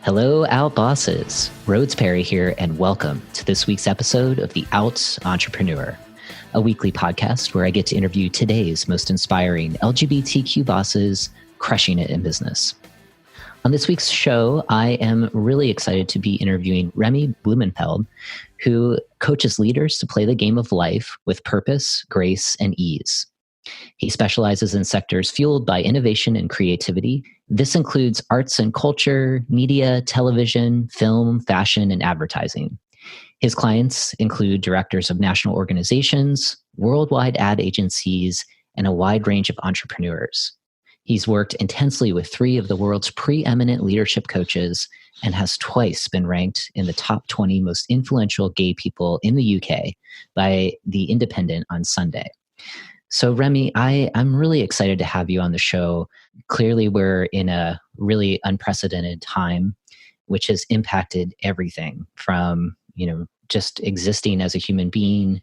Hello, Out Bosses. Rhodes Perry here, and welcome to this week's episode of The Out Entrepreneur, a weekly podcast where I get to interview today's most inspiring LGBTQ bosses crushing it in business. On this week's show, I am really excited to be interviewing Remy Bloomenfeld, who coaches leaders to play the game of life with purpose, grace, and ease. He specializes in sectors fueled by innovation and creativity. This includes arts and culture, media, television, film, fashion, and advertising. His clients include directors of national organizations, worldwide ad agencies, and a wide range of entrepreneurs. He's worked intensely with 3 of the world's pre-eminent leadership coaches and has twice been ranked in the top 20 most influential gay people in the UK by The Independent on Sunday. So Remy, I'm really excited to have you on the show. Clearly, we're in a really unprecedented time, which has impacted everything from, just existing as a human being,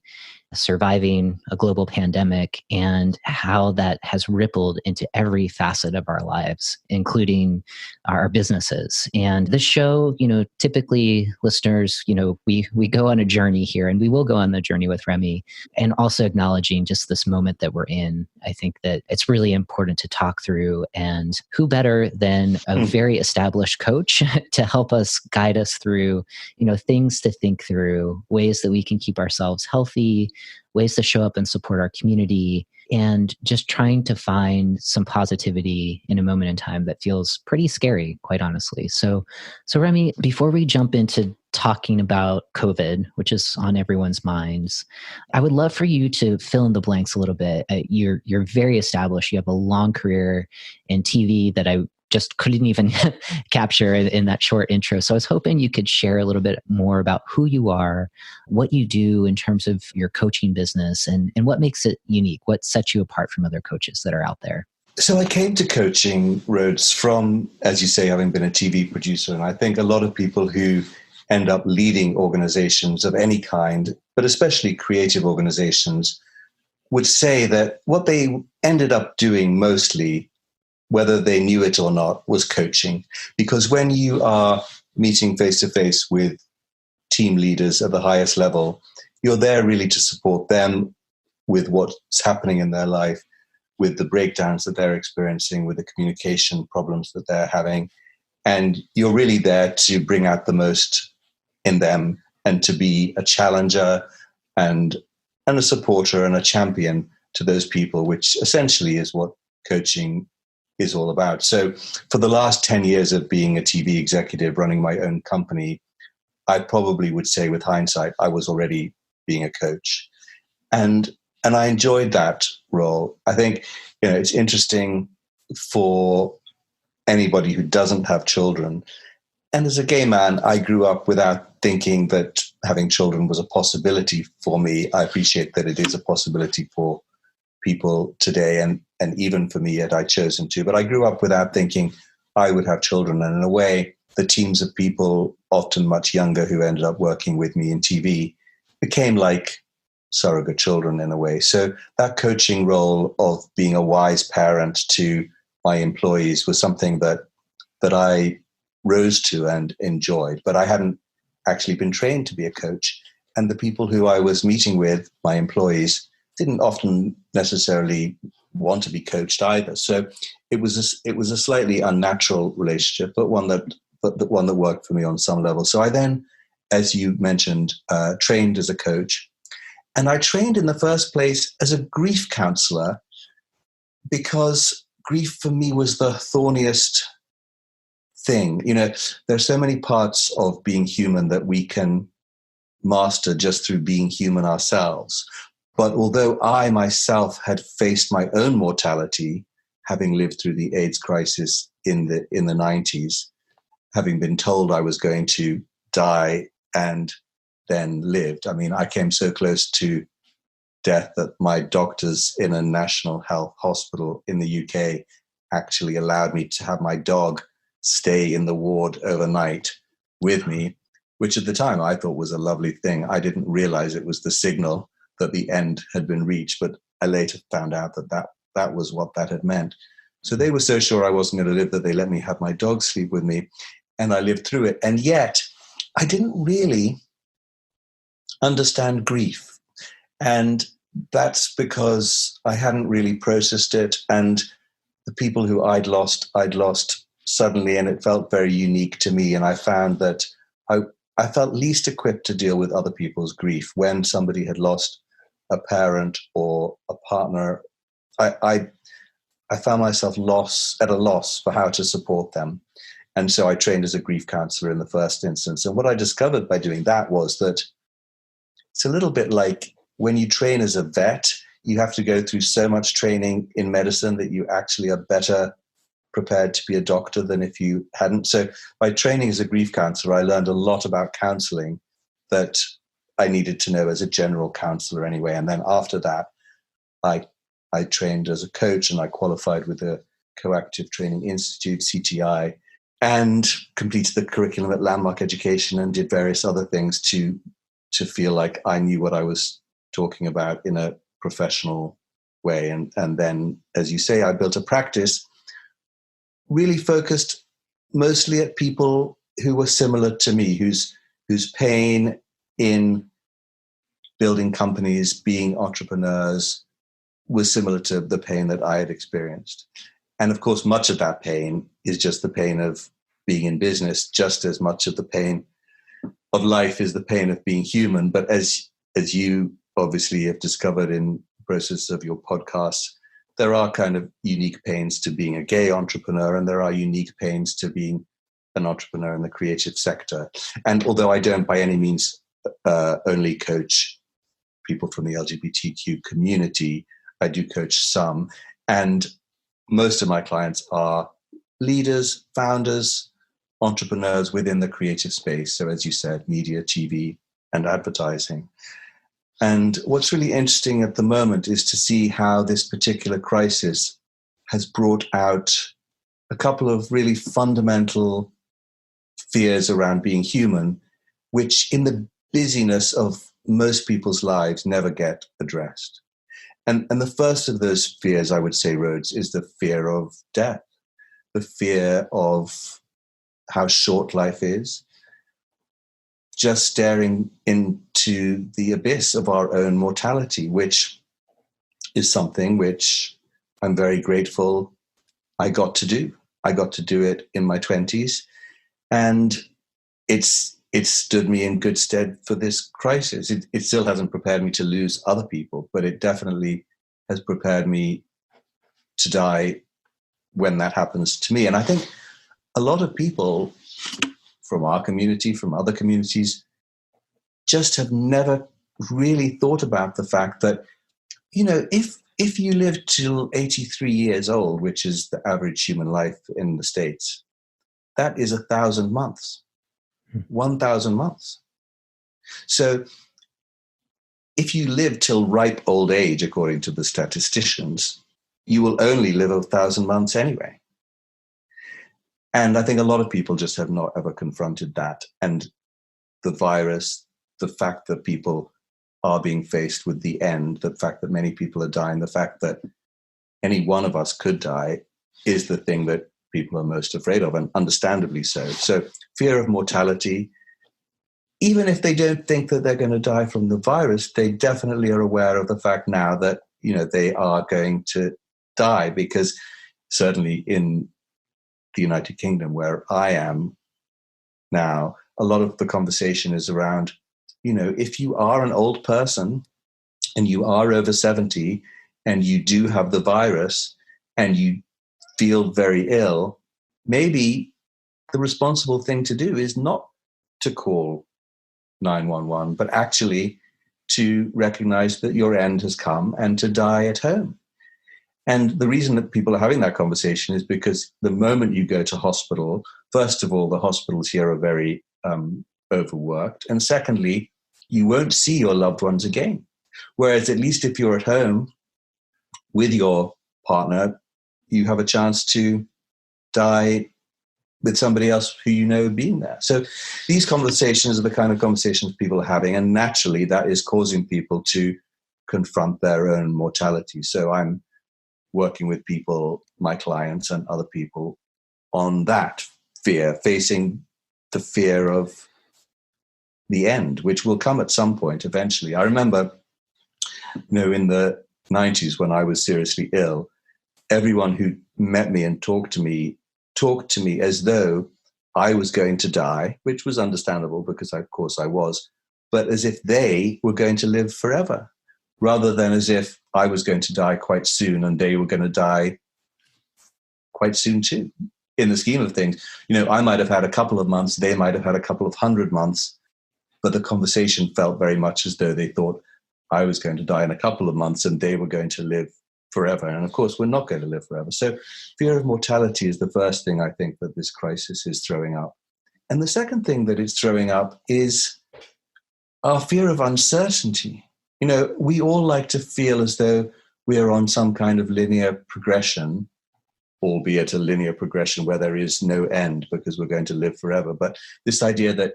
surviving a global pandemic, and how that has rippled into every facet of our lives, including our businesses. And this show, typically listeners, we go on a journey here, and we will go on the journey with Remy, and also acknowledging just this moment that we're in. I think that it's really important to talk through, and who better than a very established coach to help us guide us through, things to think through, ways that we can keep ourselves healthy, ways to show up and support our community, and just trying to find some positivity in a moment in time that feels pretty scary, quite honestly. So Remy, before we jump into talking about COVID, which is on everyone's minds, I would love for you to fill in the blanks a little bit. You're very established. You have a long career in TV that I just couldn't even capture in that short intro. So I was hoping you could share a little bit more about who you are, what you do in terms of your coaching business, and what makes it unique, what sets you apart from other coaches that are out there. So I came to coaching, Rhodes, from, as you say, having been a TV producer. And I think a lot of people who end up leading organizations of any kind, but especially creative organizations, would say that what they ended up doing mostly, whether they knew it or not, was coaching. Because when you are meeting face-to-face with team leaders at the highest level, you're there really to support them with what's happening in their life, with the breakdowns that they're experiencing, with the communication problems that they're having. And you're really there to bring out the most in them and to be a challenger and a supporter and a champion to those people, which essentially is what coaching is all about. So for the last 10 years of being a TV executive running my own company, I probably would say with hindsight, I was already being a coach. And I enjoyed that role. I think, it's interesting for anybody who doesn't have children. And as a gay man, I grew up without thinking that having children was a possibility for me. I appreciate that it is a possibility for people today, and even for me had I chosen to. But I grew up without thinking I would have children. And in a way, the teams of people, often much younger, who ended up working with me in TV became like surrogate children in a way. So that coaching role of being a wise parent to my employees was something that I rose to and enjoyed. But I hadn't actually been trained to be a coach. And the people who I was meeting with, my employees, didn't often necessarily want to be coached either. So it was a slightly unnatural relationship, but one that worked for me on some level. So I then, as you mentioned, trained as a coach. And I trained in the first place as a grief counselor because grief for me was the thorniest thing. There are so many parts of being human that we can master just through being human ourselves. But although I myself had faced my own mortality, having lived through the AIDS crisis in the 90s, having been told I was going to die and then lived. I mean, I came so close to death that my doctors in a national health hospital in the UK actually allowed me to have my dog stay in the ward overnight with me, which at the time I thought was a lovely thing. I didn't realize it was the signal that the end had been reached, but I later found out that was what that had meant. So they were so sure I wasn't going to live that they let me have my dog sleep with me. and I lived through it. And yet I didn't really understand grief. And that's because I hadn't really processed it. And the people who I'd lost suddenly, and it felt very unique to me. And I found that I felt least equipped to deal with other people's grief. When somebody had lost a parent or a partner, I found myself at a loss for how to support them. And so I trained as a grief counselor in the first instance. And what I discovered by doing that was that it's a little bit like when you train as a vet, you have to go through so much training in medicine that you actually are better prepared to be a doctor than if you hadn't. So by training as a grief counselor, I learned a lot about counseling that I needed to know as a general counselor anyway. And then after that, I trained as a coach, and I qualified with the Coactive Training Institute, CTI, and completed the curriculum at Landmark Education and did various other things to feel like I knew what I was talking about in a professional way. And then, as you say, I built a practice really focused mostly at people who were similar to me, whose pain in building companies, being entrepreneurs, was similar to the pain that I had experienced. And of course, much of that pain is just the pain of being in business, just as much of the pain of life is the pain of being human. But as you obviously have discovered in the process of your podcast, there are kind of unique pains to being a gay entrepreneur, and there are unique pains to being an entrepreneur in the creative sector. And although I don't by any means only coach people from the LGBTQ community, I do coach some. And most of my clients are leaders, founders, entrepreneurs within the creative space. So as you said, media, TV, and advertising. And what's really interesting at the moment is to see how this particular crisis has brought out a couple of really fundamental fears around being human, which in the busyness of most people's lives never get addressed. And the first of those fears, I would say, Rhodes, is the fear of death, the fear of how short life is, just staring into the abyss of our own mortality, which is something which I'm very grateful I got to do. I got to do it in my 20s, and it stood me in good stead for this crisis. It still hasn't prepared me to lose other people, but it definitely has prepared me to die when that happens to me. And I think a lot of people from our community, from other communities, just have never really thought about the fact that, if you live till 83 years old, which is the average human life in the States, that is 1,000 months, 1,000 months. So if you live till ripe old age, according to the statisticians, you will only live 1,000 months anyway. And I think a lot of people just have not ever confronted that. And the virus, the fact that people are being faced with the end, the fact that many people are dying, the fact that any one of us could die is the thing that people are most afraid of, and understandably so. So fear of mortality, even if they don't think that they're going to die from the virus, they definitely are aware of the fact now that, they are going to die, because certainly in the United Kingdom, where I am now, a lot of the conversation is around, if you are an old person and you are over 70 and you do have the virus and you feel very ill, maybe the responsible thing to do is not to call 911, but actually to recognize that your end has come and to die at home. And the reason that people are having that conversation is because the moment you go to hospital, first of all, the hospitals here are very overworked. And secondly, you won't see your loved ones again. Whereas at least if you're at home with your partner, you have a chance to die with somebody else who being there. So these conversations are the kind of conversations people are having. And naturally, that is causing people to confront their own mortality. So I'm working with people, my clients and other people, on that fear, facing the fear of the end, which will come at some point eventually. I remember, in the 90s when I was seriously ill, everyone who met me and talked to me as though I was going to die, which was understandable because, of course, I was, but as if they were going to live forever, rather than as if I was going to die quite soon and they were going to die quite soon too. In the scheme of things, I might have had a couple of months, they might have had a couple of 100 months, but the conversation felt very much as though they thought I was going to die in a couple of months and they were going to live forever. And of course, we're not going to live forever. So fear of mortality is the first thing I think that this crisis is throwing up. And the second thing that it's throwing up is our fear of uncertainty. We all like to feel as though we are on some kind of linear progression, albeit a linear progression where there is no end because we're going to live forever. But this idea that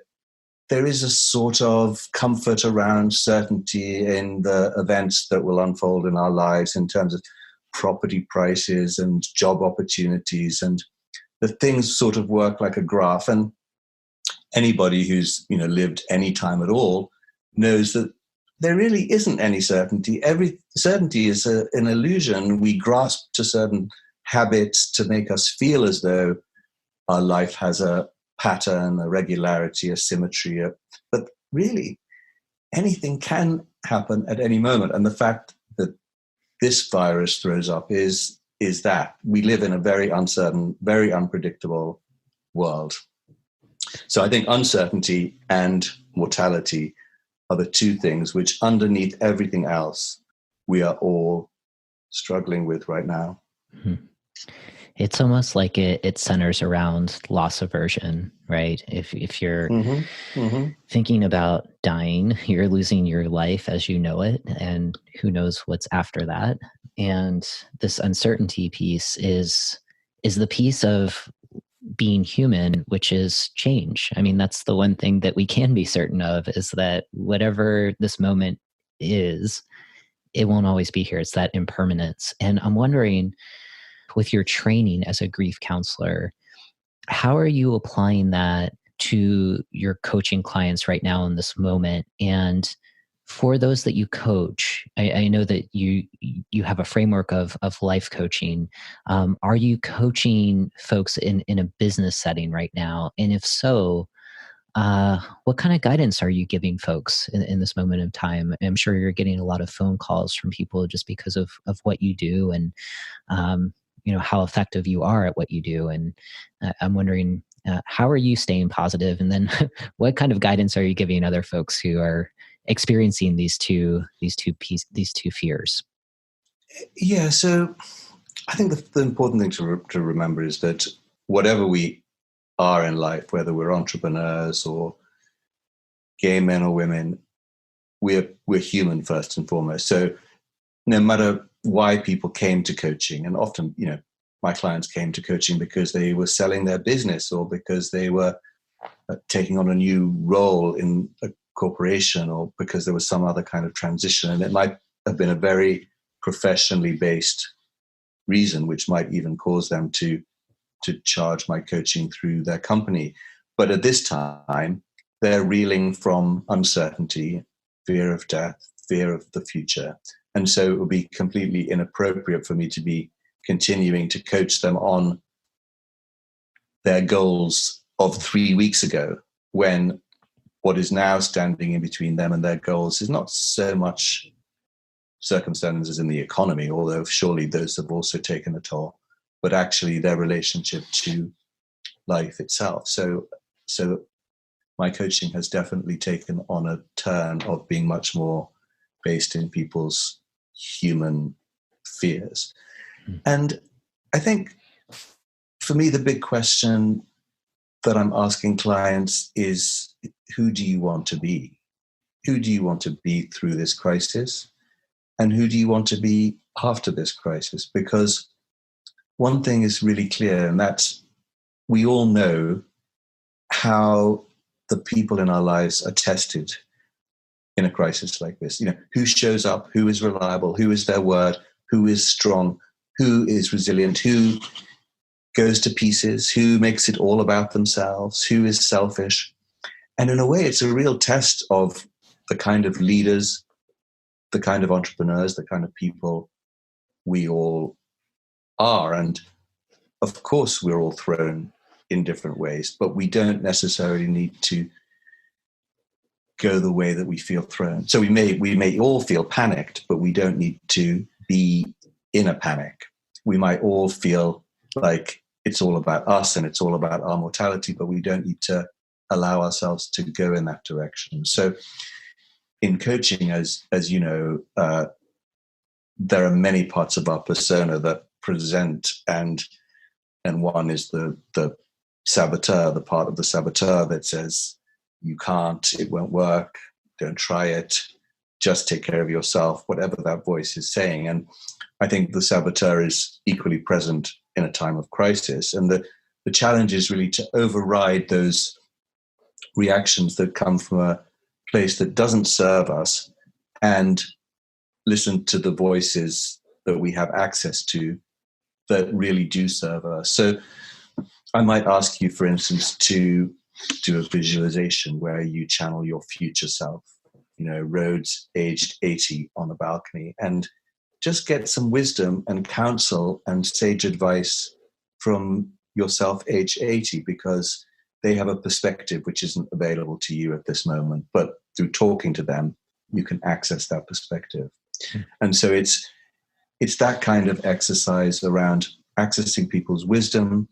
there is a sort of comfort around certainty in the events that will unfold in our lives in terms of property prices and job opportunities, and the things sort of work like a graph. And anybody who's lived any time at all knows that there really isn't any certainty. Every certainty is an illusion. We grasp to certain habits to make us feel as though our life has a pattern, a regularity, a symmetry. But really, anything can happen at any moment. And the fact that this virus throws up is that we live in a very uncertain, very unpredictable world. So I think uncertainty and mortality are the two things which, underneath everything else, we are all struggling with right now. Mm-hmm. It's almost like it centers around loss aversion, right? If you're thinking about dying, you're losing your life as you know it, and who knows what's after that. And this uncertainty piece is the piece of being human, which is change. I mean, that's the one thing that we can be certain of, is that whatever this moment is, it won't always be here. It's that impermanence. And I'm wondering, with your training as a grief counselor, how are you applying that to your coaching clients right now in this moment? And for those that you coach, I know that you have a framework of life coaching. Are you coaching folks in a business setting right now? And if so, what kind of guidance are you giving folks in this moment of time? I'm sure you're getting a lot of phone calls from people just because of what you do, and how effective you are at what you do. And I'm wondering, how are you staying positive? And then what kind of guidance are you giving other folks who are experiencing these two fears? Yeah, so I think the important thing to remember is that whatever we are in life, whether we're entrepreneurs or gay men or women, we're human first and foremost. So no matter why people came to coaching, and often, my clients came to coaching because they were selling their business or because they were taking on a new role in a corporation, or because there was some other kind of transition. And it might have been a very professionally based reason, which might even cause them to charge my coaching through their company. But at this time, they're reeling from uncertainty, fear of death, fear of the future. And so it would be completely inappropriate for me to be continuing to coach them on their goals of 3 weeks ago, when what is now standing in between them and their goals is not so much circumstances in the economy, although surely those have also taken a toll, but actually their relationship to life itself. So my coaching has definitely taken on a turn of being much more based in people's human fears. And I think for me, the big question that I'm asking clients is, who do you want to be? Who do you want to be through this crisis? And who do you want to be after this crisis? Because one thing is really clear, and that's, we all know how the people in our lives are tested in a crisis like this. Who shows up, who is reliable, who is their word, who is strong, who is resilient, who goes to pieces, who makes it all about themselves, who is selfish. And in a way, it's a real test of the kind of leaders, the kind of entrepreneurs, the kind of people we all are. And of course, we're all thrown in different ways, but we don't necessarily need to go the way that we feel thrown. So we may all feel panicked, but we don't need to be in a panic. We might all feel like it's all about us and it's all about our mortality, but we don't need to allow ourselves to go in that direction. So in coaching, as you know, there are many parts of our persona that present, and one is the saboteur, the part of the saboteur that says, you can't, it won't work, don't try it, just take care of yourself, whatever that voice is saying. And I think the saboteur is equally present in a time of crisis. And the challenge is really to override those reactions that come from a place that doesn't serve us and listen to the voices that we have access to that really do serve us. So I might ask you, for instance, to do a visualization where you channel your future self, Rhodes aged 80 on a balcony, and just get some wisdom and counsel and sage advice from yourself aged 80, because they have a perspective which isn't available to you at this moment. But through talking to them, you can access that perspective. And so it's that kind of exercise around accessing people's wisdom,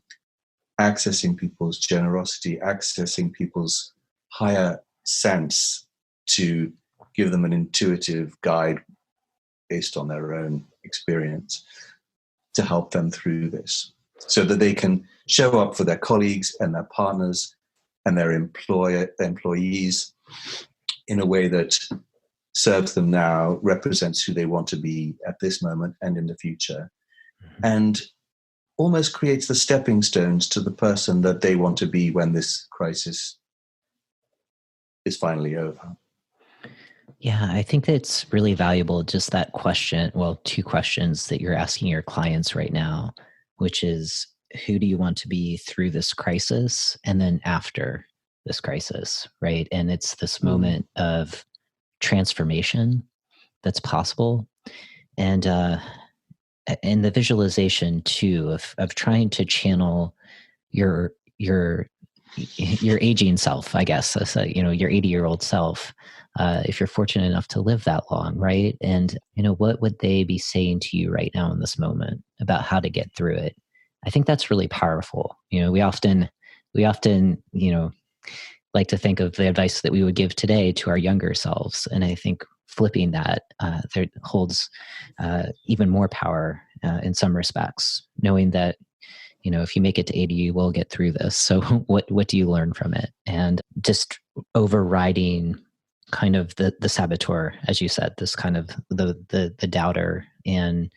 accessing people's generosity, accessing people's higher sense to give them an intuitive guide based on their own experience to help them through this, so that they can show up for their colleagues and their partners and their employees in a way that serves them now, represents who they want to be at this moment and in the future, and almost creates the stepping stones to the person that they want to be when this crisis is finally over. Yeah, I think that's really valuable, just that question, well, two questions that you're asking your clients right now, which is, who do you want to be through this crisis and then after this crisis, right? And it's this moment of transformation that's possible. And the visualization too of trying to channel your aging self, I guess, so, your 80-year-old self, if you're fortunate enough to live that long, right? And what would they be saying to you right now in this moment about how to get through it? I think that's really powerful. We often like to think of the advice that we would give today to our younger selves, and I think flipping that there holds even more power in some respects, knowing that if you make it to 80, you will get through this. So what do you learn from it? And just overriding kind of the saboteur, as you said, this kind of the doubter, and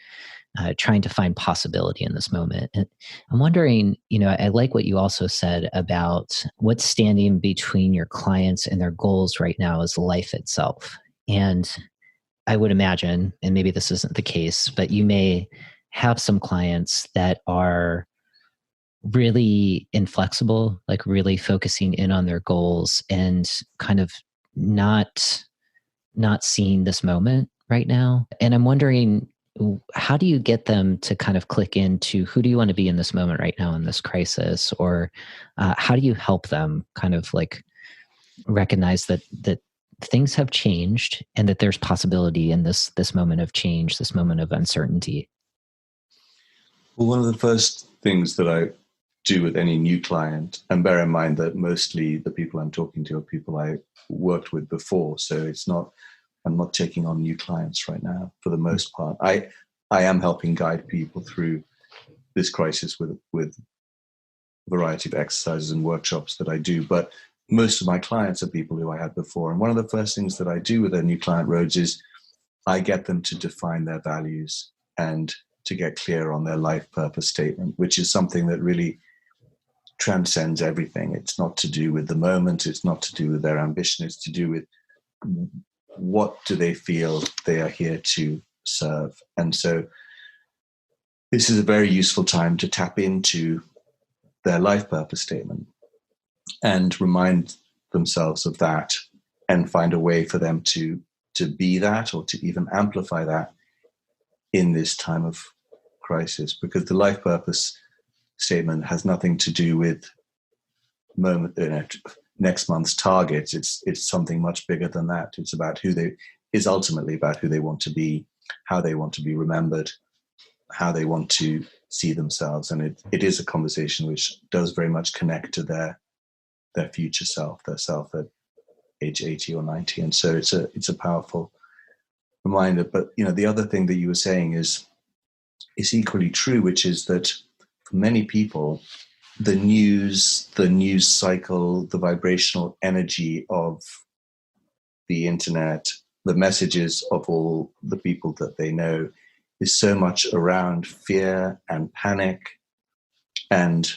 trying to find possibility in this moment. And I'm wondering, I like what you also said about what's standing between your clients and their goals right now is life itself. And I would imagine, and maybe this isn't the case, but you may have some clients that are really inflexible, like really focusing in on their goals and kind of not seeing this moment right now. And I'm wondering, how do you get them to kind of click into who do you want to be in this moment right now in this crisis? Or how do you help them kind of like recognize that things have changed and that there's possibility in this moment of change, this moment of uncertainty? Well, one of the first things that I do with any new client, and bear in mind that mostly the people I'm talking to are people I worked with before, so I'm not taking on new clients right now for the most part. I am helping guide people through this crisis with a variety of exercises and workshops that I do, but most of my clients are people who I had before. And one of the first things that I do with a new client, Rhodes, is I get them to define their values and to get clear on their life purpose statement, which is something that really transcends everything. It's not to do with the moment. It's not to do with their ambition. It's to do with what do they feel they are here to serve. And so this is a very useful time to tap into their life purpose statement and remind themselves of that and find a way for them to be that, or to even amplify that in this time of crisis. Because the life purpose statement has nothing to do with next month's targets. It's something much bigger than that. It's about ultimately about who they want to be, how they want to be remembered, how they want to see themselves. And it is a conversation which does very much connect to their future self, their self at age 80 or 90. And so it's a powerful reminder. But the other thing that you were saying is equally true, which is that for many people, the news cycle, the vibrational energy of the internet, the messages of all the people that they know is so much around fear and panic, and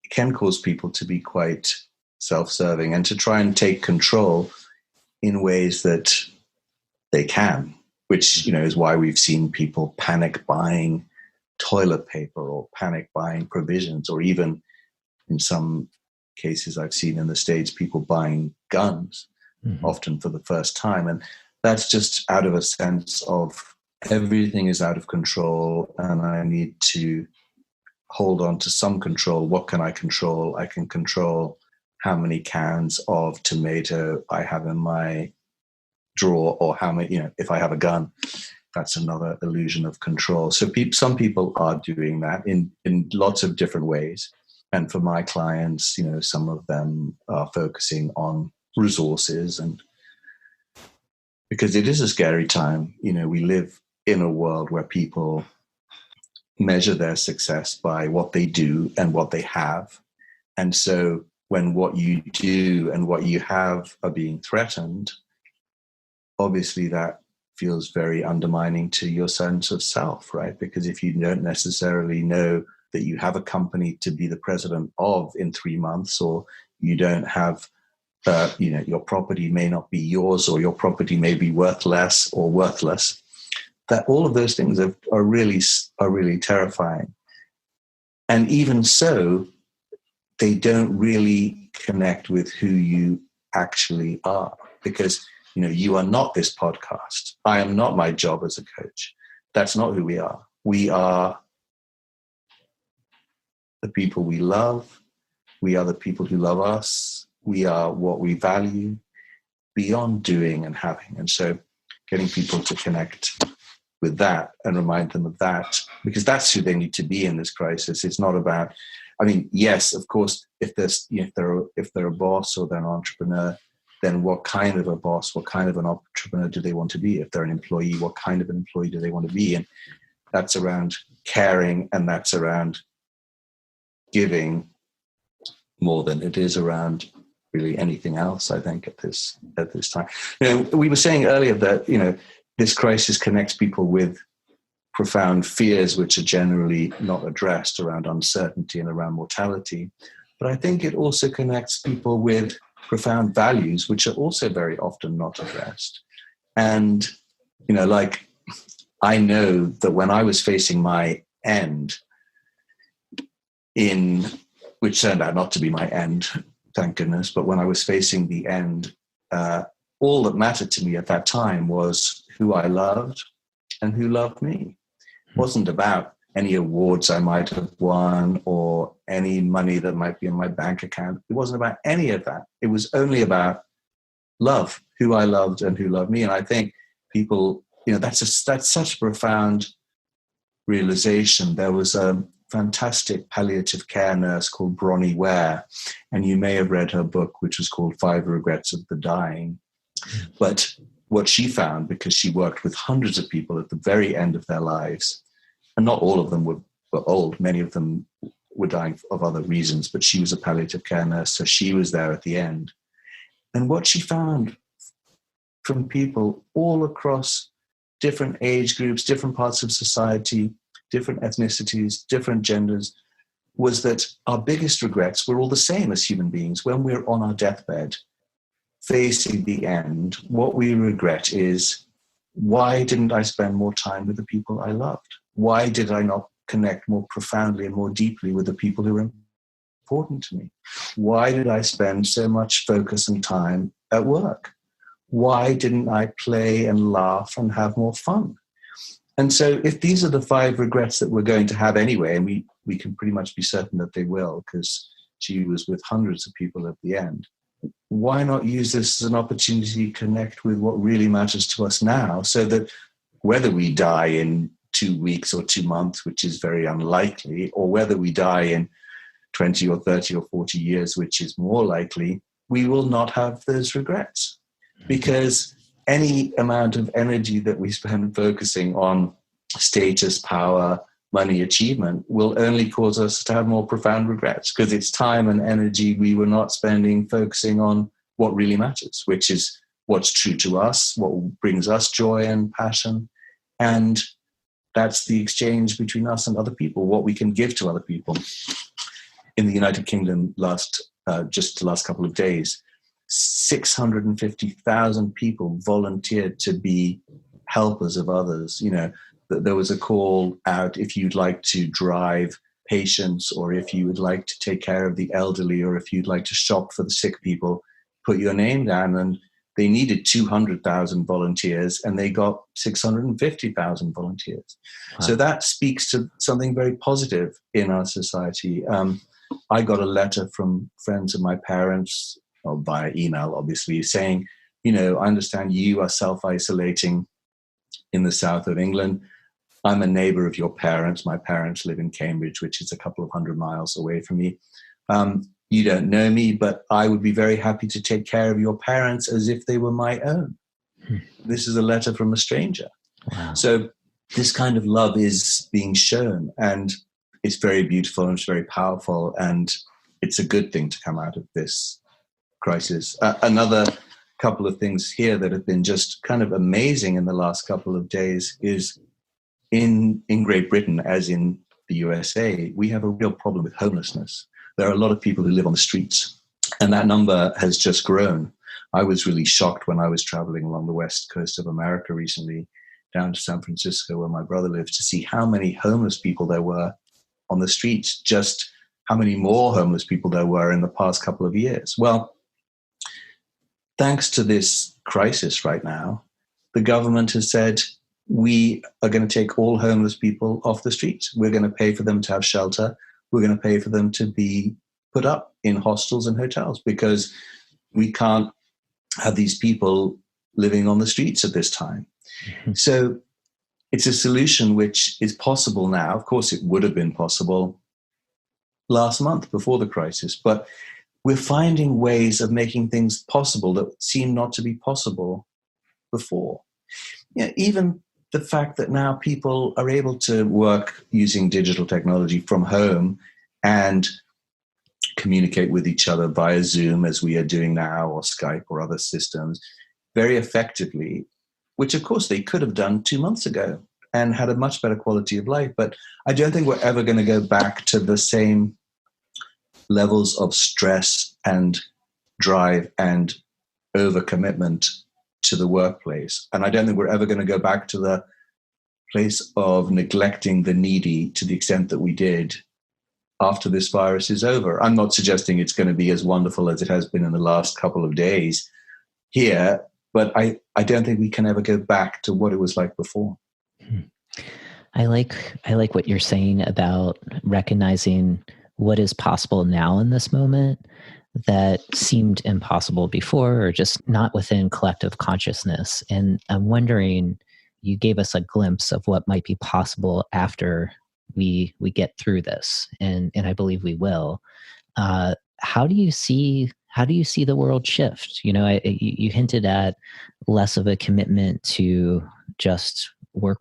it can cause people to be quite self-serving and to try and take control in ways that they can, which is why we've seen people panic buying toilet paper or panic buying provisions, or even in some cases I've seen in the States, people buying guns, often for the first time. And that's just out of a sense of everything is out of control and I need to hold on to some control. What can I control? I can control how many cans of tomato I have in my drawer, or how many, if I have a gun. That's another illusion of control. So some people are doing that in lots of different ways. And for my clients, some of them are focusing on resources, and because it is a scary time. We live in a world where people measure their success by what they do and what they have. And so when what you do and what you have are being threatened, obviously that feels very undermining to your sense of self, right? Because if you don't necessarily know that you have a company to be the president of in 3 months, or you don't have, your property may not be yours, or your property may be worth less or worthless, that all of those things are really terrifying. And even so, they don't really connect with who you actually are, because you are not this podcast. I am not my job as a coach. That's not who we are. We are the people we love. We are the people who love us. We are what we value beyond doing and having. And so getting people to connect with that and remind them of that, because that's who they need to be in this crisis. It's not about, yes, of course, if they're a boss or they're an entrepreneur, then what kind of a boss, what kind of an entrepreneur do they want to be? If they're an employee, what kind of an employee do they want to be? And that's around caring, and that's around giving more than it is around really anything else, I think, at this time. We were saying earlier that, this crisis connects people with profound fears, which are generally not addressed, around uncertainty and around mortality. But I think it also connects people with profound values, which are also very often not addressed. And, I know that when I was facing my end, which turned out not to be my end, thank goodness, but when I was facing the end, all that mattered to me at that time was who I loved and who loved me. It wasn't about any awards I might have won or any money that might be in my bank account. It wasn't about any of that. It was only about love, who I loved and who loved me. And I think people, that's such a profound realization. There was a fantastic palliative care nurse called Bronnie Ware, and you may have read her book, which was called 5 Regrets of the Dying. But what she found, because she worked with hundreds of people at the very end of their lives, and not all of them were old, many of them were dying of other reasons, but she was a palliative care nurse, so she was there at the end. And what she found from people all across different age groups, different parts of society, different ethnicities, different genders, was that our biggest regrets were all the same as human beings. When we're on our deathbed, facing the end, what we regret is, why didn't I spend more time with the people I loved? Why did I not connect more profoundly and more deeply with the people who are important to me? Why did I spend so much focus and time at work? Why didn't I play and laugh and have more fun? And so if these are the 5 regrets that we're going to have anyway, and we can pretty much be certain that they will, because she was with hundreds of people at the end, why not use this as an opportunity to connect with what really matters to us now, so that whether we die in 2 weeks or 2 months, which is very unlikely, or whether we die in 20 or 30 or 40 years, which is more likely, we will not have those regrets. Because any amount of energy that we spend focusing on status, power, money, achievement will only cause us to have more profound regrets, because it's time and energy we were not spending focusing on what really matters, which is what's true to us, what brings us joy and passion. And that's the exchange between us and other people, what we can give to other people. In the United Kingdom, just the last couple of days, 650,000 people volunteered to be helpers of others. You know, there was a call out, if you'd like to drive patients, or if you would like to take care of the elderly, or if you'd like to shop for the sick people, put your name down. And they needed 200,000 volunteers, and they got 650,000 volunteers. Wow. So that speaks to something very positive in our society. I got a letter from friends of my parents, or via email, obviously, saying, you know, I understand you are self-isolating in the south of England. I'm a neighbor of your parents. My parents live in Cambridge, which is a couple of 100 miles away from me. You don't know me, but I would be very happy to take care of your parents as if they were my own. This is a letter from a stranger. Wow. So this kind of love is being shown, and it's very beautiful and it's very powerful, and it's a good thing to come out of this crisis. Another couple of things here that have been just kind of amazing in the last couple of days is in Great Britain, as in the USA, we have a real problem with homelessness. There are a lot of people who live on the streets, and that number has just grown. I was really shocked when I was traveling along the west coast of America recently, down to San Francisco, where my brother lives, to see how many homeless people there were on the streets, just how many more homeless people there were in the past couple of years. Well, thanks to this crisis right now, the government has said, we are going to take all homeless people off the streets. We're going to pay for them to have shelter. We're going to pay for them to be put up in hostels and hotels, because we can't have these people living on the streets at this time. Mm-hmm. So it's a solution which is possible now. Of course, it would have been possible last month before the crisis, but we're finding ways of making things possible that seemed not to be possible before. Yeah, even the fact that now people are able to work using digital technology from home and communicate with each other via Zoom, as we are doing now, or Skype or other systems, very effectively, which of course they could have done 2 months ago and had a much better quality of life. But I don't think we're ever going to go back to the same levels of stress and drive and overcommitment to the workplace. And I don't think we're ever going to go back to the place of neglecting the needy to the extent that we did after this virus is over. I'm not suggesting it's going to be as wonderful as it has been in the last couple of days here, but I don't think we can ever go back to what it was like before. I like what you're saying about recognizing what is possible now in this moment that seemed impossible before, or just not within collective consciousness. And I'm wondering, you gave us a glimpse of what might be possible after we get through this, and I believe we will. How do you see the world shift? You know, you hinted at less of a commitment to just work,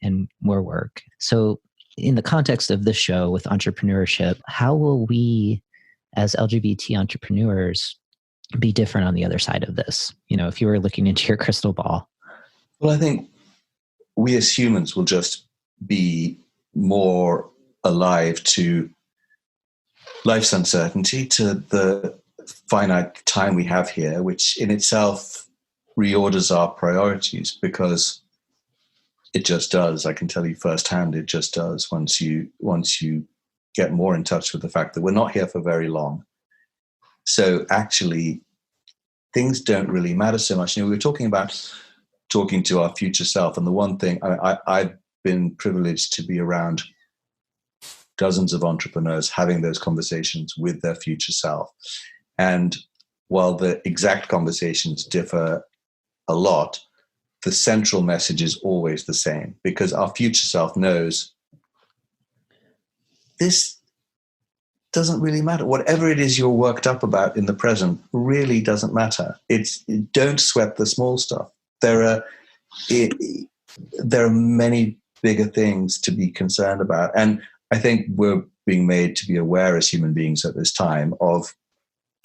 and more work. So in the context of this show with entrepreneurship, how will we as LGBT entrepreneurs be different on the other side of this? You know, if you were looking into your crystal ball. Well, I think we as humans will just be more alive to life's uncertainty, to the finite time we have here, which in itself reorders our priorities, because It just does. I can tell you firsthand, it just does. Once you get more in touch with the fact that we're not here for very long. So actually, things don't really matter so much. We were talking about talking to our future self, and the one thing I've been privileged to be around dozens of entrepreneurs having those conversations with their future self. And while the exact conversations differ a lot, the central message is always the same, because our future self knows this doesn't really matter. Whatever it is you're worked up about in the present really doesn't matter. Don't sweat the small stuff. There are many bigger things to be concerned about. And I think we're being made to be aware as human beings at this time of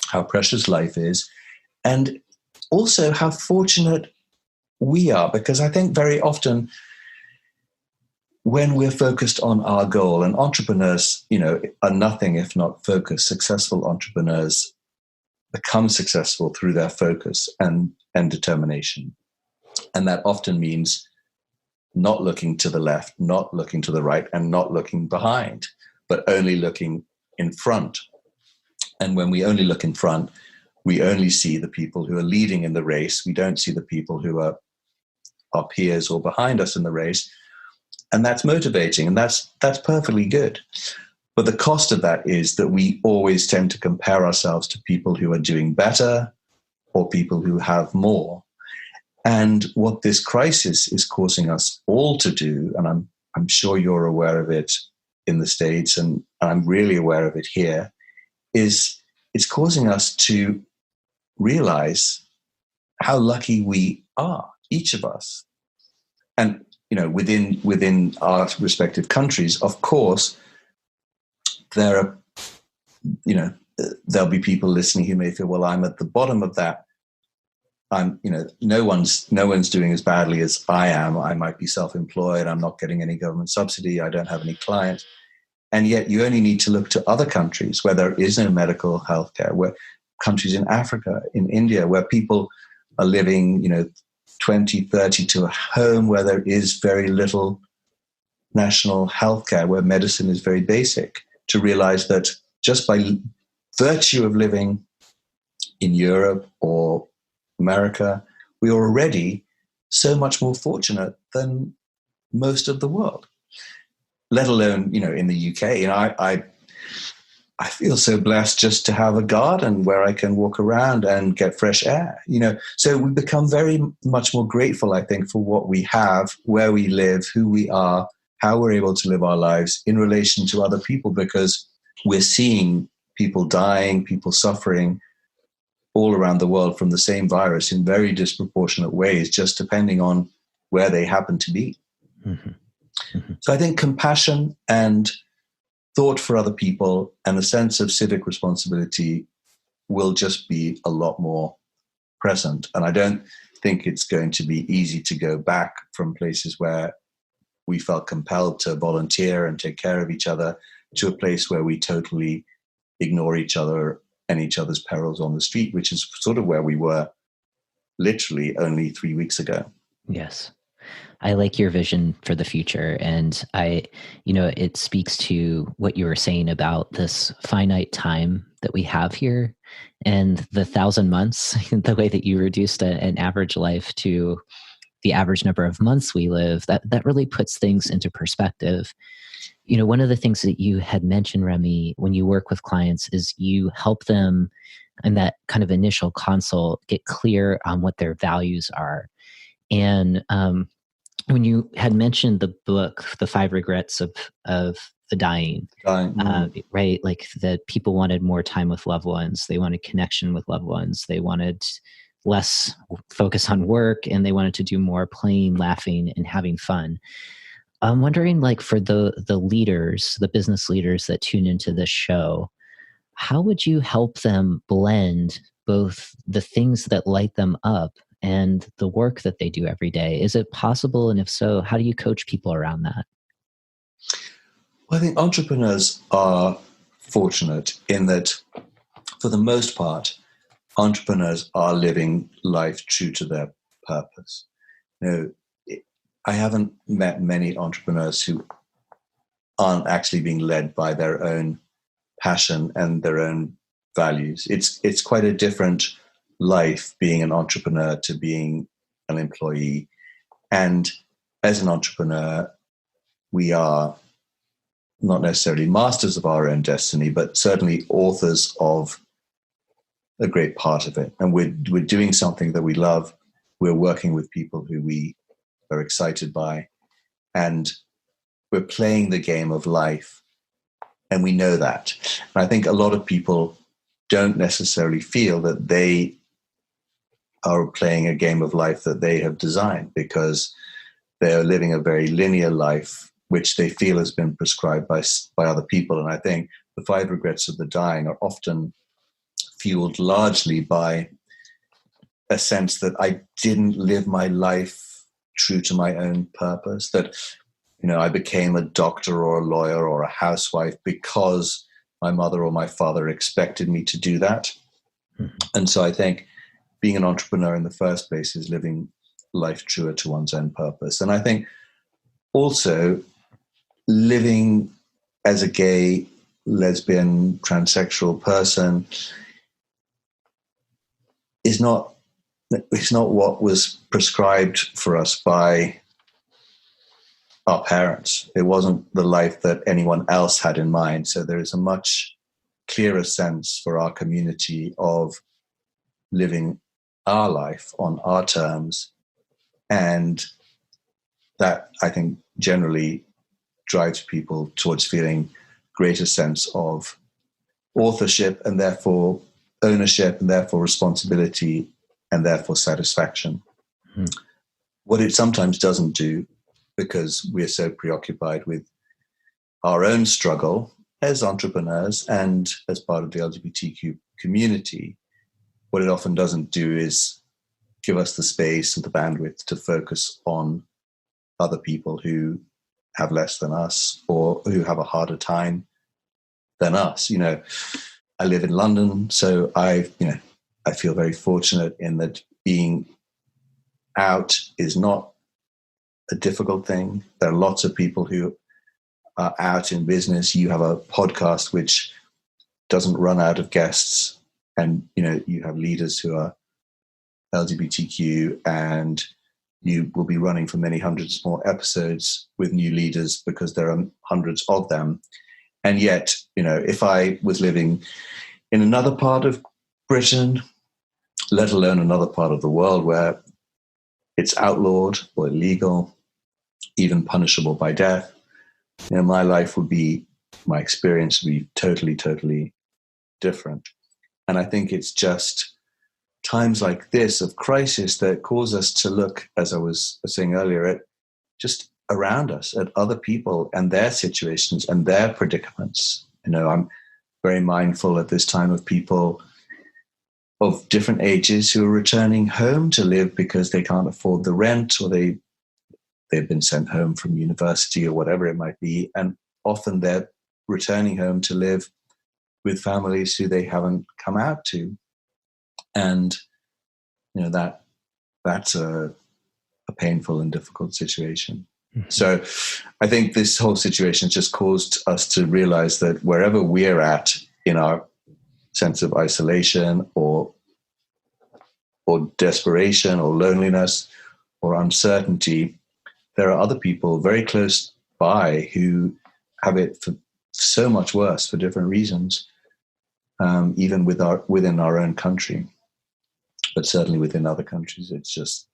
how precious life is, and also how fortunate we are, because I think very often when we're focused on our goal, and entrepreneurs, are nothing if not focused. Successful entrepreneurs become successful through their focus and determination. And that often means not looking to the left, not looking to the right, and not looking behind, but only looking in front. And when we only look in front, we only see the people who are leading in the race. We don't see the people who are our peers or behind us in the race. And that's motivating, and that's perfectly good. But the cost of that is that we always tend to compare ourselves to people who are doing better or people who have more. And what this crisis is causing us all to do, and I'm sure you're aware of it in the States, and I'm really aware of it here, is it's causing us to realize how lucky we are, each of us. And within our respective countries, of course, there'll be people listening who may feel, well, I'm at the bottom of that. No one's doing as badly as I am. I might be self-employed. I'm not getting any government subsidy. I don't have any clients. And yet you only need to look to other countries where there is no medical health care, where countries in Africa, in India, where people are living, 20, 30 to a home where there is very little national health care, where medicine is very basic, to realize that just by virtue of living in Europe or America, we are already so much more fortunate than most of the world, let alone, in the UK. I feel so blessed just to have a garden where I can walk around and get fresh air, So we become very much more grateful, I think, for what we have, where we live, who we are, how we're able to live our lives in relation to other people, because we're seeing people dying, people suffering all around the world from the same virus in very disproportionate ways, just depending on where they happen to be. Mm-hmm. Mm-hmm. So I think compassion and thought for other people and a sense of civic responsibility will just be a lot more present. And I don't think it's going to be easy to go back from places where we felt compelled to volunteer and take care of each other to a place where we totally ignore each other and each other's perils on the street, which is sort of where we were literally only 3 weeks ago. Yes. I like your vision for the future. And it speaks to what you were saying about this finite time that we have here and the 1,000 months, the way that you reduced an average life to the average number of months we live, that really puts things into perspective. One of the things that you had mentioned, Remy, when you work with clients is you help them in that kind of initial consult get clear on what their values are. And when you had mentioned the book, The 5 Regrets of the Dying, right? Like that people wanted more time with loved ones. They wanted connection with loved ones. They wanted less focus on work, and they wanted to do more playing, laughing, and having fun. I'm wondering, like, for the leaders, the business leaders that tune into this show, how would you help them blend both the things that light them up and the work that they do every day? Is it possible? And if so, how do you coach people around that? Well, I think entrepreneurs are fortunate in that, for the most part, entrepreneurs are living life true to their purpose. I haven't met many entrepreneurs who aren't actually being led by their own passion and their own values. It's quite a different life being an entrepreneur to being an employee. And as an entrepreneur, we are not necessarily masters of our own destiny, but certainly authors of a great part of it. And we're doing something that we love. We're working with people who we are excited by, and we're playing the game of life. And we know that. And I think a lot of people don't necessarily feel that they are playing a game of life that they have designed, because they're living a very linear life, which they feel has been prescribed by other people. And I think the 5 regrets of the dying are often fueled largely by a sense that I didn't live my life true to my own purpose, that I became a doctor or a lawyer or a housewife because my mother or my father expected me to do that. Mm-hmm. And so I think being an entrepreneur in the first place is living life truer to one's own purpose. And I think also living as a gay, lesbian, transsexual person is not what was prescribed for us by our parents. It wasn't the life that anyone else had in mind. So there is a much clearer sense for our community of living our life on our terms. And that, I think, generally drives people towards feeling greater sense of authorship, and therefore ownership, and therefore responsibility, and therefore satisfaction. Mm-hmm. What it sometimes doesn't do, because we're so preoccupied with our own struggle as entrepreneurs and as part of the LGBTQ community, what it often doesn't do is give us the space and the bandwidth to focus on other people who have less than us or who have a harder time than us. I live in London, so I feel very fortunate in that being out is not a difficult thing. There are lots of people who are out in business. You have a podcast which doesn't run out of guests, and you have leaders who are LGBTQ, and you will be running for many hundreds more episodes with new leaders because there are hundreds of them. And yet, if I was living in another part of Britain, let alone another part of the world where it's outlawed or illegal, even punishable by death, my experience would be totally, totally different. And I think it's just times like this of crisis that cause us to look, as I was saying earlier, at just around us, at other people and their situations and their predicaments. I'm very mindful at this time of people of different ages who are returning home to live because they can't afford the rent, or they've been sent home from university or whatever it might be. And often they're returning home to live with families who they haven't come out to. And, that's a painful and difficult situation. Mm-hmm. So I think this whole situation just caused us to realize that wherever we're at in our sense of isolation or desperation or loneliness or uncertainty, there are other people very close by who have it for so much worse for different reasons, even within our own country, but certainly within other countries, it's just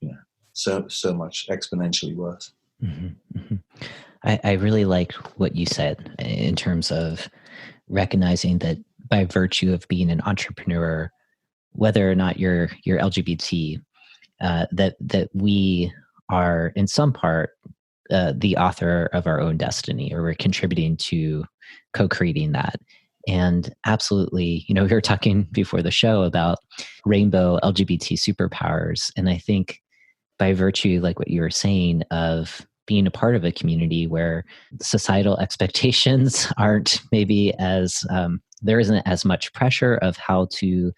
so much exponentially worse. Mm-hmm, mm-hmm. I really like what you said in terms of recognizing that by virtue of being an entrepreneur, whether or not you're LGBT, that we are in some part the author of our own destiny, or we're contributing to co-creating that. And absolutely, we were talking before the show about rainbow LGBT superpowers. And I think by virtue, like what you were saying, of being a part of a community where societal expectations aren't maybe as, there isn't as much pressure of how to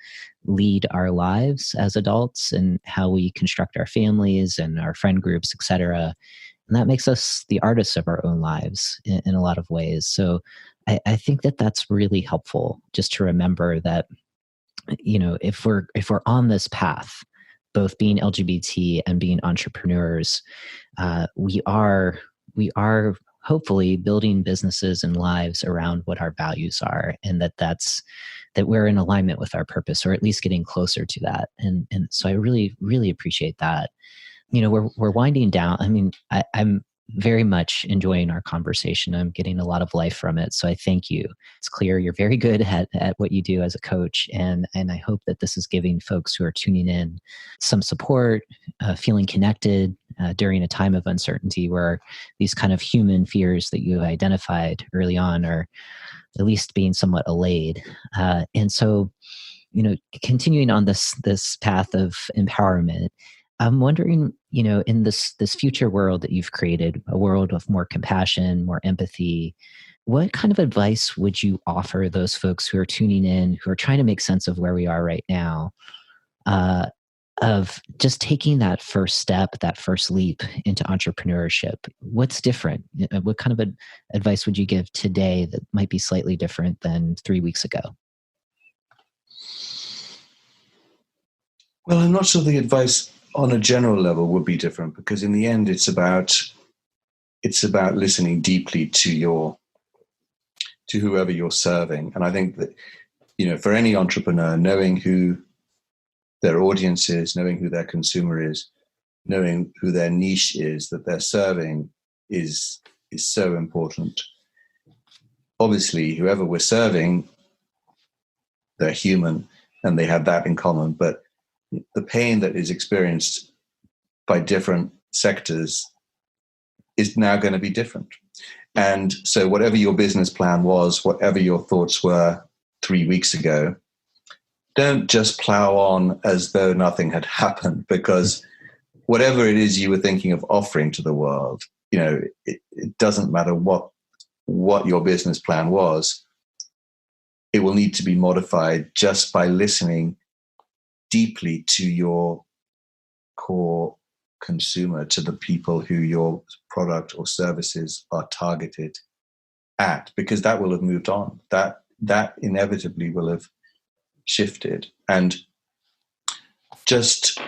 lead our lives as adults and how we construct our families and our friend groups, et cetera. And that makes us the artists of our own lives in a lot of ways. So I think that that's really helpful, just to remember that, if we're on this path, both being LGBT and being entrepreneurs, we are hopefully building businesses and lives around what our values are, and that we're in alignment with our purpose, or at least getting closer to that. And so I really, really appreciate that. We're winding down. I mean, I'm very much enjoying our conversation. I'm getting a lot of life from it. So I thank you. It's clear you're very good at what you do as a coach. And I hope that this is giving folks who are tuning in some support, feeling connected during a time of uncertainty, where these kind of human fears that you identified early on are at least being somewhat allayed. And so, continuing on this path of empowerment, I'm wondering, in this future world that you've created, a world of more compassion, more empathy, what kind of advice would you offer those folks who are tuning in, who are trying to make sense of where we are right now, uh, of just taking that first step, that first leap into entrepreneurship? What's different? What kind of advice would you give today that might be slightly different than 3 weeks ago? Well, I'm not sure the advice on a general level would be different, because in the end it's about listening deeply to whoever you're serving. And I think that, for any entrepreneur, knowing who their audience is, knowing who their consumer is, knowing who their niche is that they're serving is so important. Obviously, whoever we're serving, they're human and they have that in common, but the pain that is experienced by different sectors is now going to be different. And so whatever your business plan was, whatever your thoughts were 3 weeks ago, don't just plow on as though nothing had happened, because whatever it is you were thinking of offering to the world, it doesn't matter what your business plan was. It will need to be modified just by listening deeply to your core consumer, to the people who your product or services are targeted at, because that will have moved on. That inevitably will have shifted. And just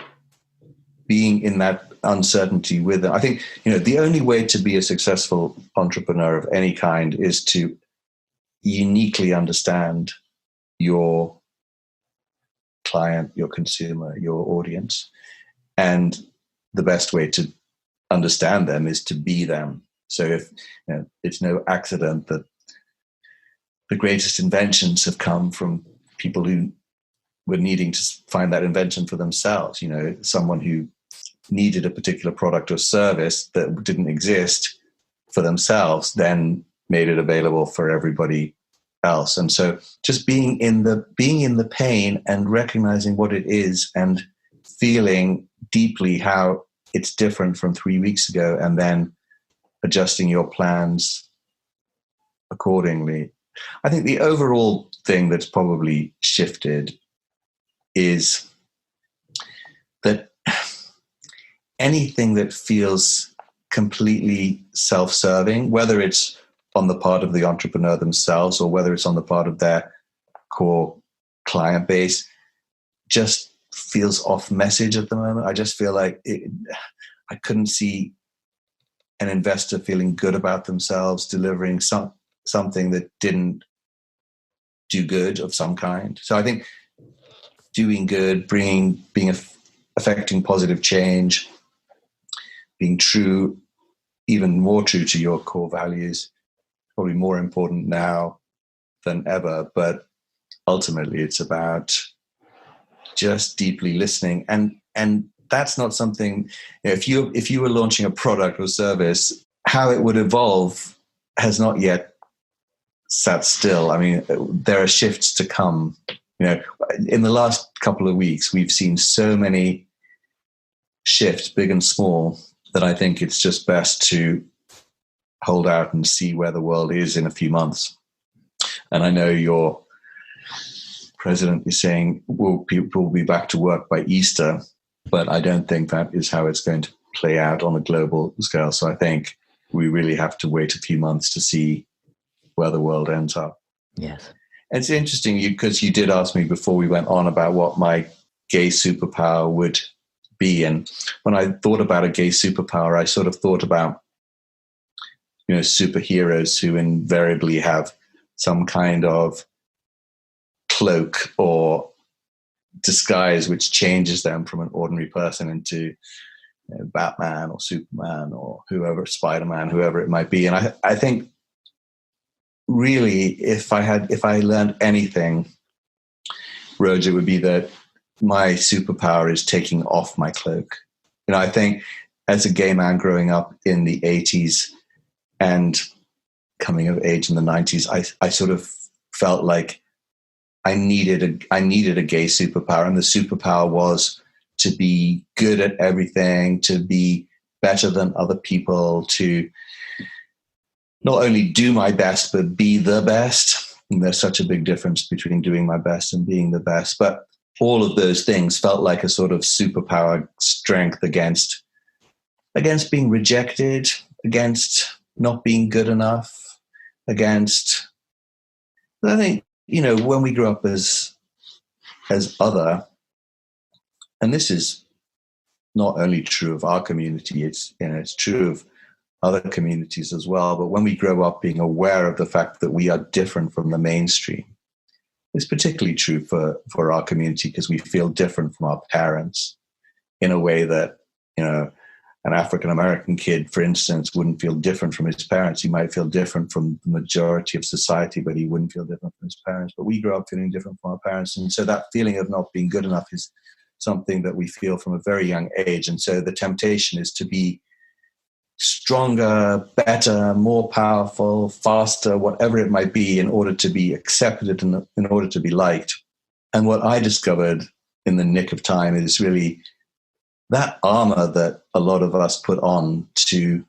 being in that uncertainty with them. I think, the only way to be a successful entrepreneur of any kind is to uniquely understand your client, your consumer, your audience. And the best way to understand them is to be them. So if it's no accident that the greatest inventions have come from people who were needing to find that invention for themselves. Someone who needed a particular product or service that didn't exist for themselves, then made it available for everybody else. And so just being in the pain and recognizing what it is and feeling deeply how it's different from 3 weeks ago, and then adjusting your plans accordingly. I think the overall thing that's probably shifted is that anything that feels completely self-serving, whether it's on the part of the entrepreneur themselves or whether it's on the part of their core client base, just feels off message at the moment. I just feel like I couldn't see an investor feeling good about themselves delivering something that didn't do good of some kind. So I think doing good, affecting positive change, being true, even more true to your core values, probably more important now than ever. But ultimately, it's about just deeply listening, and that's not something. If you were launching a product or service, how it would evolve has not yet sat still. I mean, there are shifts to come. In the last couple of weeks, we've seen so many shifts, big and small, that I think it's just best to hold out and see where the world is in a few months. And I know your president is saying, well, people will be back to work by Easter, but I don't think that is how it's going to play out on a global scale. So I think we really have to wait a few months to see where the world ends up. Yes. And it's interesting because you did ask me before we went on about what my gay superpower would be. And when I thought about a gay superpower, I sort of thought about, superheroes who invariably have some kind of cloak or disguise which changes them from an ordinary person into Batman or Superman or whoever, Spider-Man, whoever it might be. And I think really if I learned anything, Roger, it would be that my superpower is taking off my cloak. I think as a gay man growing up in the 80s and coming of age in the 90s, I sort of felt like I needed a gay superpower, and the superpower was to be good at everything, to be better than other people, to not only do my best, but be the best. And there's such a big difference between doing my best and being the best. But all of those things felt like a sort of superpower strength against being rejected, against not being good enough, against, I think, when we grew up as other, and this is not only true of our community, it's true of other communities as well, but when we grow up being aware of the fact that we are different from the mainstream, it's particularly true for our community because we feel different from our parents in a way that, an African-American kid, for instance, wouldn't feel different from his parents. He might feel different from the majority of society, but he wouldn't feel different from his parents. But we grow up feeling different from our parents. And so that feeling of not being good enough is something that we feel from a very young age. And so the temptation is to be stronger, better, more powerful, faster, whatever it might be, in order to be accepted and in order to be liked. And what I discovered in the nick of time is really that armor that a lot of us put on to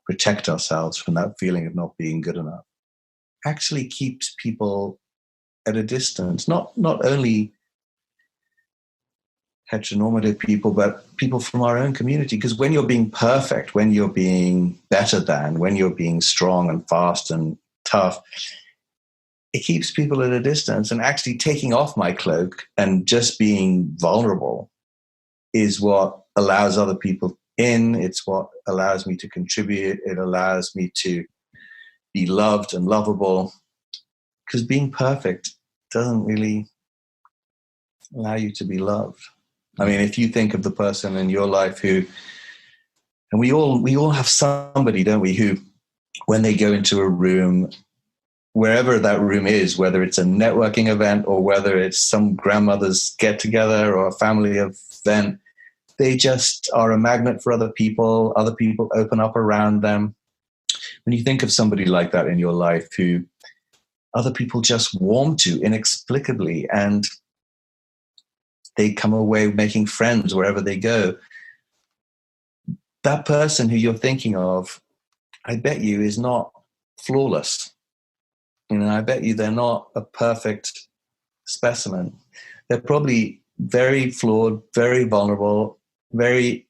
protect ourselves from that feeling of not being good enough actually keeps people at a distance, not only heteronormative people, but people from our own community. Because when you're being perfect, when you're being better than, when you're being strong and fast and tough, it keeps people at a distance. And actually taking off my cloak and just being vulnerable is what allows other people in. It's what allows me to contribute. It allows me to be loved and lovable, because being perfect doesn't really allow you to be loved. I mean, if you think of the person in your life who, and we all have somebody, don't we, who, when they go into a room, wherever that room is, whether it's a networking event or whether it's some grandmother's get together or a family event, they just are a magnet for other people. Other people open up around them. When you think of somebody like that in your life who other people just warm to inexplicably, and they come away making friends wherever they go, that person who you're thinking of, I bet you, is not flawless. I bet you they're not a perfect specimen. They're probably very flawed, very vulnerable, very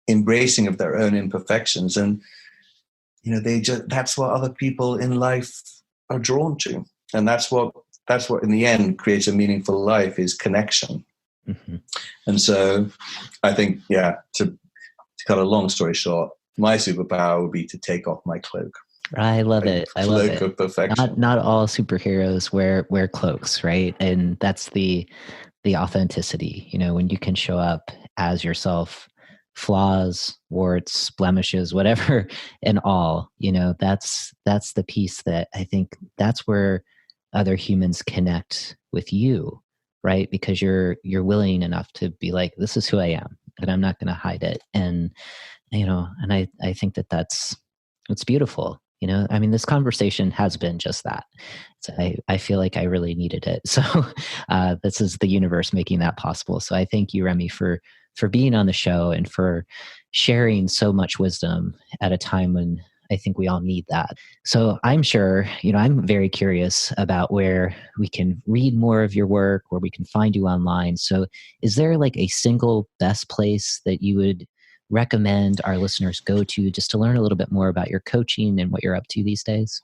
embracing of their own imperfections. And, that's what other people in life are drawn to. And that's what in the end creates a meaningful life, is connection. Mm-hmm. And so I think, to cut a long story short, my superpower would be to take off my cloak. I love it. I love it. Cloak of perfection. Not all superheroes wear cloaks, right? And that's the authenticity, when you can show up as yourself, flaws, warts, blemishes, whatever, and all, that's the piece that I think that's where other humans connect with you, right? Because you're willing enough to be like, this is who I am, and I'm not going to hide it. And, and I think it's beautiful. I mean, this conversation has been just that. So I feel like I really needed it. So this is the universe making that possible. So I thank you, Remy, for being on the show and for sharing so much wisdom at a time when I think we all need that. So I'm sure, I'm very curious about where we can read more of your work, where we can find you online. So is there like a single best place that you would recommend our listeners go to just to learn a little bit more about your coaching and what you're up to these days?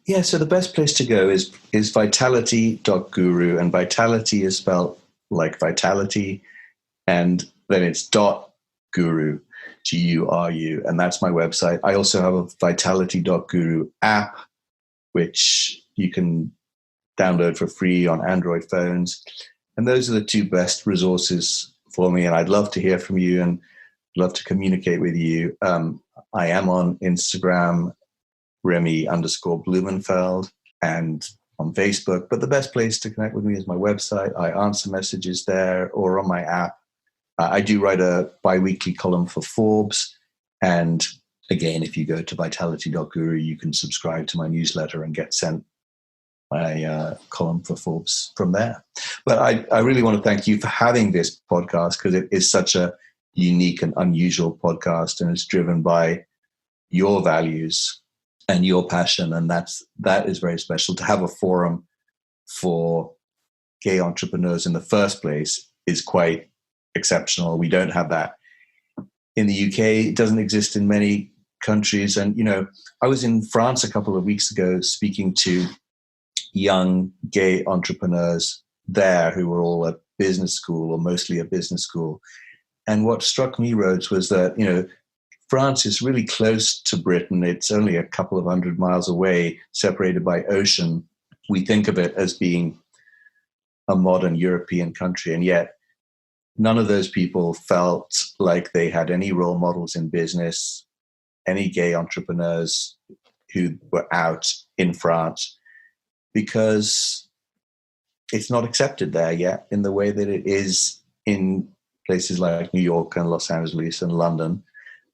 Yeah, so the best place to go is vitality.guru, and vitality is spelled like vitality, and then it's .guru, GURU, and that's my website. I also have a vitality.guru app, which you can download for free on Android phones. And those are the two best resources for me, and I'd love to hear from you and love to communicate with you. I am on Instagram, Remy_Bloomenfeld, and on Facebook. But the best place to connect with me is my website. I answer messages there or on my app. I do write a bi-weekly column for Forbes. And again, if you go to vitality.guru, you can subscribe to my newsletter and get sent my column for Forbes from there. But I really want to thank you for having this podcast, because it is such a unique and unusual podcast, and it's driven by your values and your passion, and that is very special. To have a forum for gay entrepreneurs in the first place is quite exceptional. We don't have that in the UK. It doesn't exist in many countries. And I was in France a couple of weeks ago speaking to young gay entrepreneurs there who were all at business school, or mostly a business school. And what struck me, Rhodes, was that France is really close to Britain. It's only a couple of 100 miles away, separated by ocean. We think of it as being a modern European country, and yet none of those people felt like they had any role models in business, any gay entrepreneurs who were out in France, because it's not accepted there yet in the way that it is in places like New York and Los Angeles and London.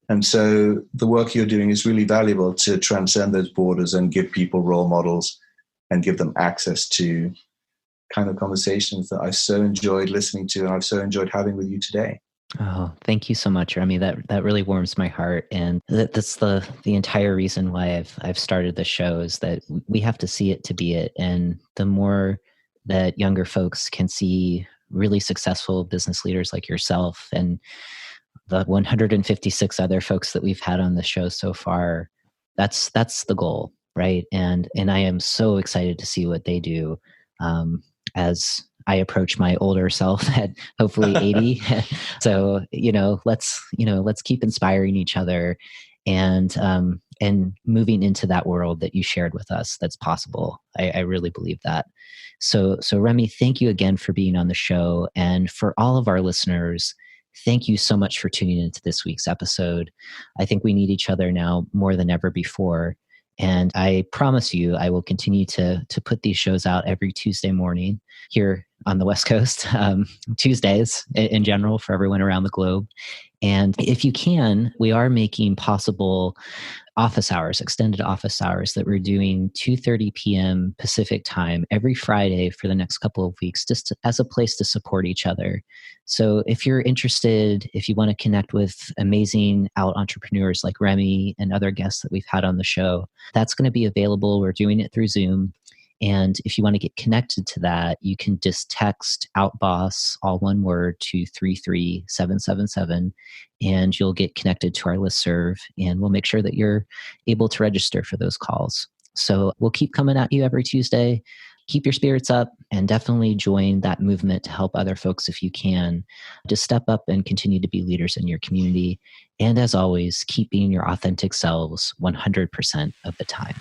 And so the work you're doing is really valuable to transcend those borders and give people role models and give them access to kind of conversations that I've so enjoyed listening to, and I've so enjoyed having with you today. Oh, thank you so much, Remy. That really warms my heart, and that's the entire reason why I've started the show, is that we have to see it to be it. And the more that younger folks can see really successful business leaders like yourself and the 156 other folks that we've had on the show so far, that's the goal, right? And I am so excited to see what they do as I approach my older self at hopefully 80. So, let's keep inspiring each other and moving into that world that you shared with us that's possible. I really believe that. So Remy, thank you again for being on the show. And for all of our listeners, thank you so much for tuning into this week's episode. I think we need each other now more than ever before. And I promise you, I will continue to put these shows out every Tuesday morning here on the West Coast, Tuesdays in general for everyone around the globe. And if you can, we are making possible office hours, extended office hours that we're doing 2:30 p.m. Pacific time every Friday for the next couple of weeks, just as a place to support each other. So if you're interested, if you want to connect with amazing out entrepreneurs like Remy and other guests that we've had on the show, that's going to be available. We're doing it through Zoom. And if you want to get connected to that, you can just text OUTBOSS, all one word, to 33777, and you'll get connected to our listserv, and we'll make sure that you're able to register for those calls. So we'll keep coming at you every Tuesday. Keep your spirits up and definitely join that movement to help other folks if you can. Just step up and continue to be leaders in your community. And as always, keep being your authentic selves 100% of the time.